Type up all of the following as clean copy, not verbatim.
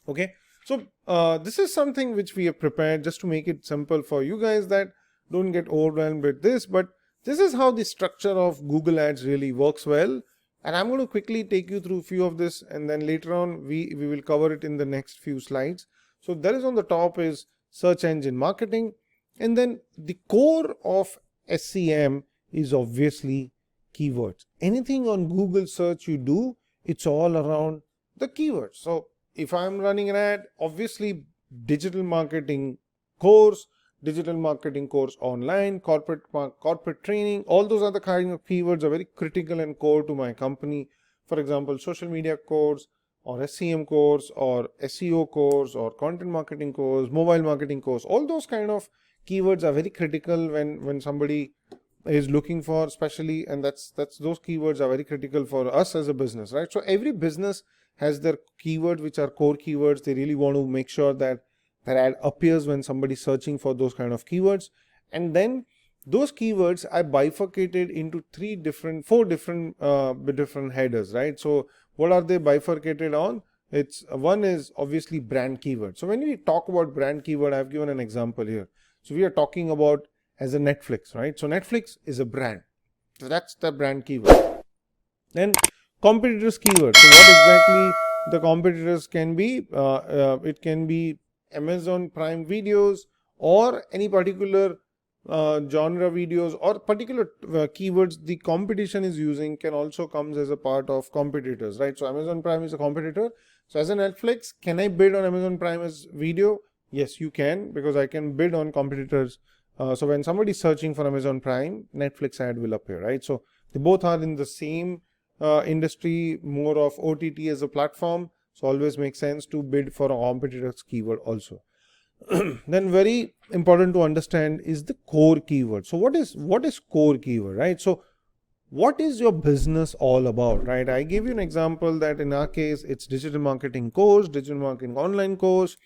Okay. So this is something which we have prepared just to make it simple for you guys that don't get overwhelmed with this, but this is how the structure of Google Ads really works well. And I'm going to quickly take you through a few of this, and then later on we will cover it in the next few slides. So there is on the top is search engine marketing, and then the core of SEM is obviously keywords. Anything on Google search you do, it's all around the keywords. So if I'm running an ad, obviously digital marketing course online, corporate training, all those are the kind of keywords are very critical and core to my company. For example, social media course or SEM course or SEO course or content marketing course, mobile marketing course, all those kind of keywords are very critical when somebody is looking for, especially, and that's those keywords are very critical for us as a business, right? So every business has their keywords which are core keywords. They really want to make sure that that ad appears when somebody's searching for those kind of keywords. And then those keywords are bifurcated into four different headers, right? So what are they bifurcated on? It's one is obviously brand keyword. So when we talk about brand keyword, I've given an example here. So we are talking about as a Netflix, right? So Netflix is a brand. So that's the brand keyword. Then competitors keyword. So what exactly the competitors can be? It can be Amazon Prime videos or any particular genre videos or particular keywords the competition is using can also comes as a part of competitors, right? So Amazon Prime is a competitor. So as a Netflix, can I bid on Amazon Prime as video? Yes, you can, because I can bid on competitors. So when somebody is searching for Amazon Prime, Netflix ad will appear, right? So they both are in the same industry, more of OTT as a platform. So always makes sense to bid for a competitor's keyword also. Then very important to understand is the core keyword. So what is core keyword, right? So what is your business all about, right? I gave you an example that in our case, it's digital marketing course, digital marketing online course,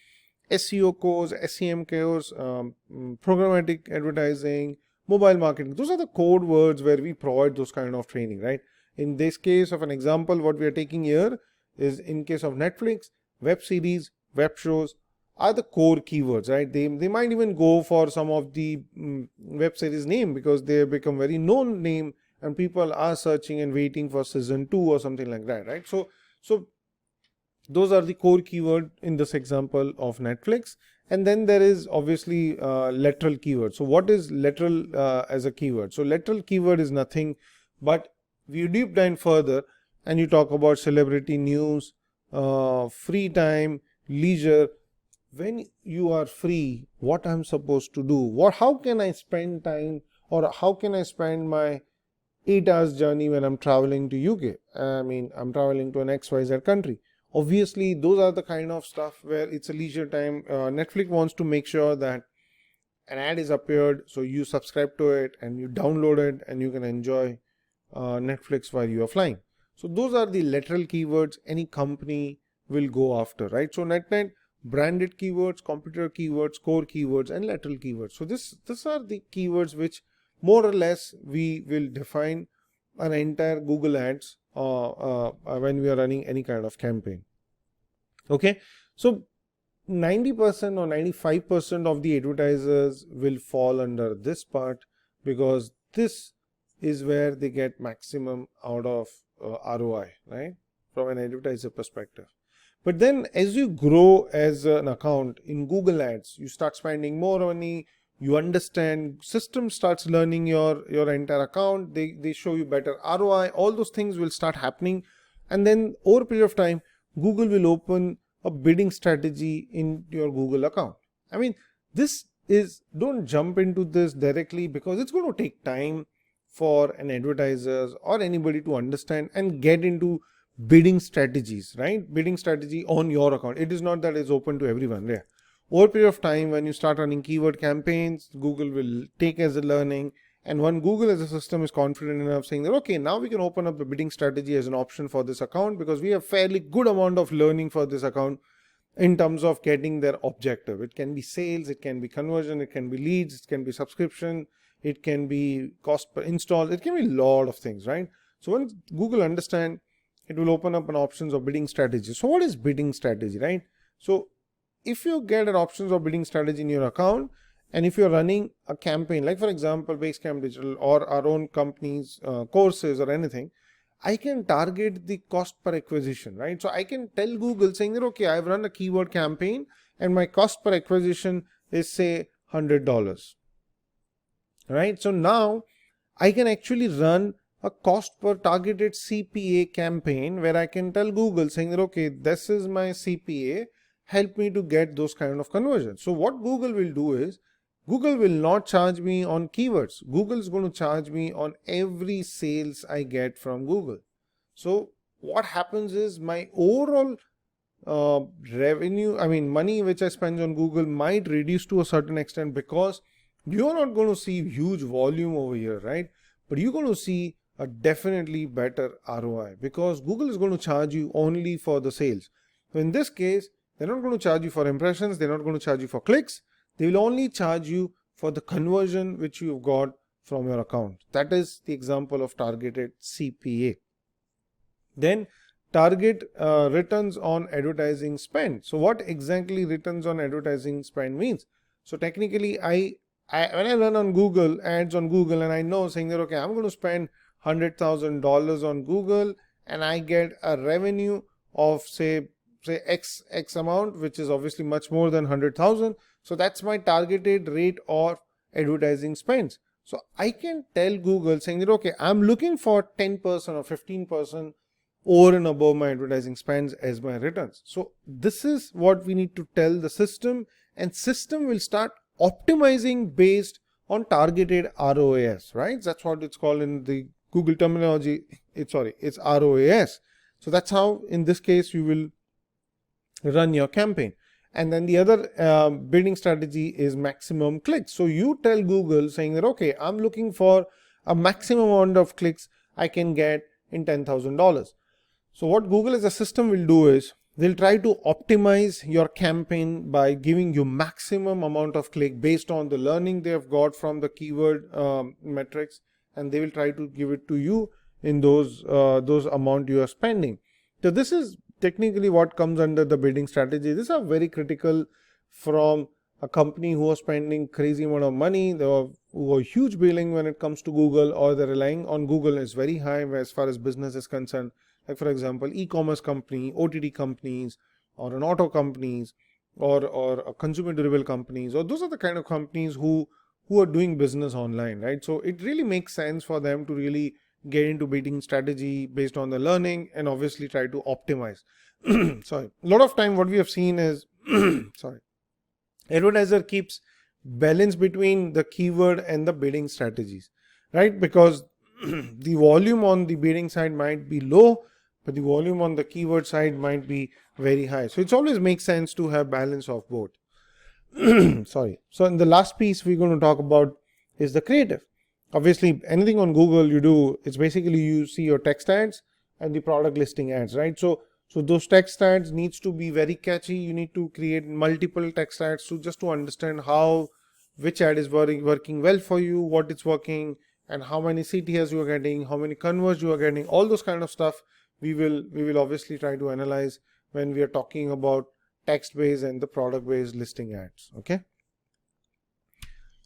SEO course, SEM course, programmatic advertising, mobile marketing. Those are the code words where we provide those kind of training, right? In this case of an example, what we are taking here is in case of Netflix, web series, web shows are the core keywords, right? They might even go for some of the web series name because they have become very known name and people are searching and waiting for season 2 or something like that, right? So those are the core keyword in this example of Netflix. And then there is obviously lateral keyword. So what is lateral as a keyword? So lateral keyword is nothing but you deep dive further and you talk about celebrity news, free time, leisure. When you are free, what I'm supposed to do? How can I spend time, or how can I spend my 8 hours journey when I'm traveling to UK? I mean, I'm traveling to an XYZ country. Obviously, those are the kind of stuff where it's a leisure time. Netflix wants to make sure that an ad is appeared, so you subscribe to it and you download it and you can enjoy Netflix while you are flying. So those are the lateral keywords any company will go after, right? So net branded keywords, competitor keywords, core keywords, and lateral keywords. So these are the keywords which more or less we will define an entire Google Ads when we are running any kind of campaign. Okay, so 90% or 95% of the advertisers will fall under this part because this is where they get maximum out of ROI, right? From an advertiser perspective. But then as you grow as an account in Google Ads, you start spending more money, you understand, system starts learning your entire account, they show you better ROI, all those things will start happening. And then over a period of time, Google will open a bidding strategy in your Google account. I mean, don't jump into this directly because it's going to take time for an advertiser or anybody to understand and get into bidding strategies, right? Bidding strategy on your account. It is not that it's open to everyone there. Over a period of time, when you start running keyword campaigns, Google will take as a learning. And when Google as a system is confident enough saying that, okay, now we can open up the bidding strategy as an option for this account because we have fairly good amount of learning for this account in terms of getting their objective. It can be sales, it can be conversion, it can be leads, it can be subscription, it can be cost per install, it can be a lot of things, right? So when Google understand, it will open up an options of bidding strategy. So what is bidding strategy, right? So if you get an options or bidding strategy in your account, and if you're running a campaign, like for example, Basecamp Digital or our own company's courses or anything, I can target the cost per acquisition, right? So I can tell Google saying that, okay, I've run a keyword campaign and my cost per acquisition is say $100, right? So now I can actually run a cost per targeted CPA campaign where I can tell Google saying that, okay, this is my CPA, help me to get those kind of conversions. So what Google will do is, Google will not charge me on keywords. Google is going to charge me on every sales I get from Google. So what happens is my overall revenue, money which I spend on Google might reduce to a certain extent, because you're not going to see huge volume over here, right? But you're going to see a definitely better ROI, because Google is going to charge you only for the sales. So in this case, they're not going to charge you for impressions. They're not going to charge you for clicks. They will only charge you for the conversion which you've got from your account. That is the example of targeted CPA. Then target returns on advertising spend. So what exactly returns on advertising spend means? So technically, when I run on Google ads on Google, and I know saying that, okay, I'm going to spend $100,000 on Google and I get a revenue of say X amount, which is obviously much more than 100,000. So that's my targeted rate of advertising spends. So I can tell Google saying that, okay, I'm looking for 10% or 15% over and above my advertising spends as my returns. So this is what we need to tell the system, and system will start optimizing based on targeted ROAS, right? That's what it's called in the Google terminology. It's ROAS. So that's how in this case you will run your campaign. And then the other bidding strategy is maximum clicks. So you tell Google saying that, okay, I'm looking for a maximum amount of clicks I can get in $10,000. So what Google as a system will do is, they'll try to optimize your campaign by giving you maximum amount of click based on the learning they have got from the keyword metrics, and they will try to give it to you in those amount you are spending. So this is technically what comes under the bidding strategy. These are very critical from a company who are spending crazy amount of money, who are huge billing when it comes to Google, or they're relying on Google is very high as far as business is concerned. Like for example, e-commerce company, OTT companies, or an auto companies, or a consumer durable companies, or those are the kind of companies who are doing business online, right? So it really makes sense for them to really get into bidding strategy based on the learning and obviously try to optimize. Sorry. A lot of time what we have seen is, advertiser keeps balance between the keyword and the bidding strategies, right? Because the volume on the bidding side might be low, but the volume on the keyword side might be very high. So it always makes sense to have balance of both. Sorry. So in the last piece we're going to talk about is the creative. Obviously, anything on Google you do, it's basically you see your text ads and the product listing ads, right? So those text ads needs to be very catchy. You need to create multiple text ads just to understand which ad is working well for you, what it's working, and how many CTRs you are getting, how many converts you are getting. All those kind of stuff we will obviously try to analyze when we are talking about text-based and the product-based listing ads. Okay.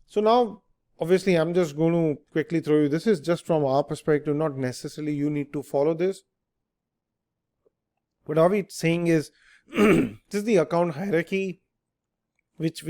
So now, obviously, I'm just going to quickly throw you. This is just from our perspective, not necessarily you need to follow this. What are we saying is, this is the account hierarchy, which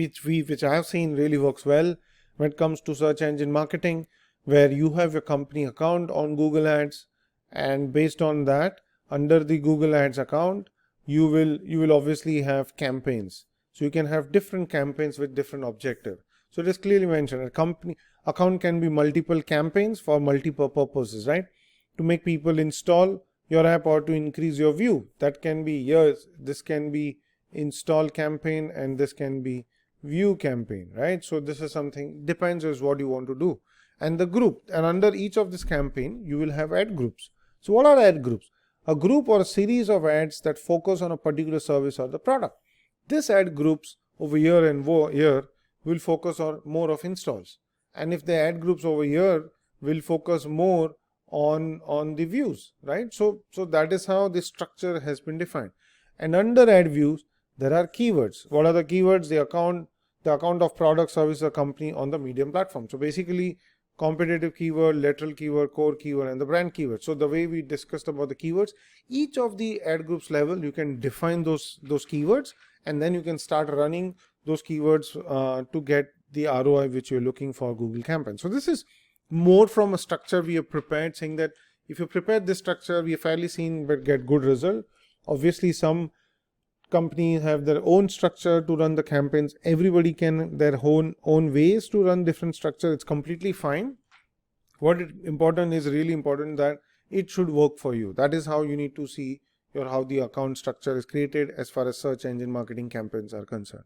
I have seen really works well when it comes to search engine marketing, where you have your company account on Google Ads, and based on that, under the Google Ads account, you will obviously have campaigns. So you can have different campaigns with different objective. So it is clearly mentioned a company account can be multiple campaigns for multiple purposes, right? To make people install your app or to increase your view. That can be yours. This can be install campaign and this can be view campaign, right? So this is something depends on what you want to do. And the group, and under each of this campaign, you will have ad groups. So what are ad groups? A group or a series of ads that focus on a particular service or the product. This ad groups over here and here will focus on more of installs. And if the ad groups over here will focus more on the views, right? So that is how the structure has been defined. And under ad views, There are keywords. What are the keywords? The account of product, service, or company on the medium platform. So basically, competitive keyword, lateral keyword, core keyword, and the brand keyword. So the way we discussed about the keywords, each of the ad groups level, you can define those keywords, and then you can start running those keywords to get the ROI which you're looking for Google campaign. So this is more from a structure we have prepared, saying that if you prepare this structure, we have fairly seen but get good result. Obviously, some companies have their own structure to run the campaigns. Everybody can their own ways to run different structure. It's completely fine. What is important is really important that it should work for you. That is how you need to see how the account structure is created as far as search engine marketing campaigns are concerned.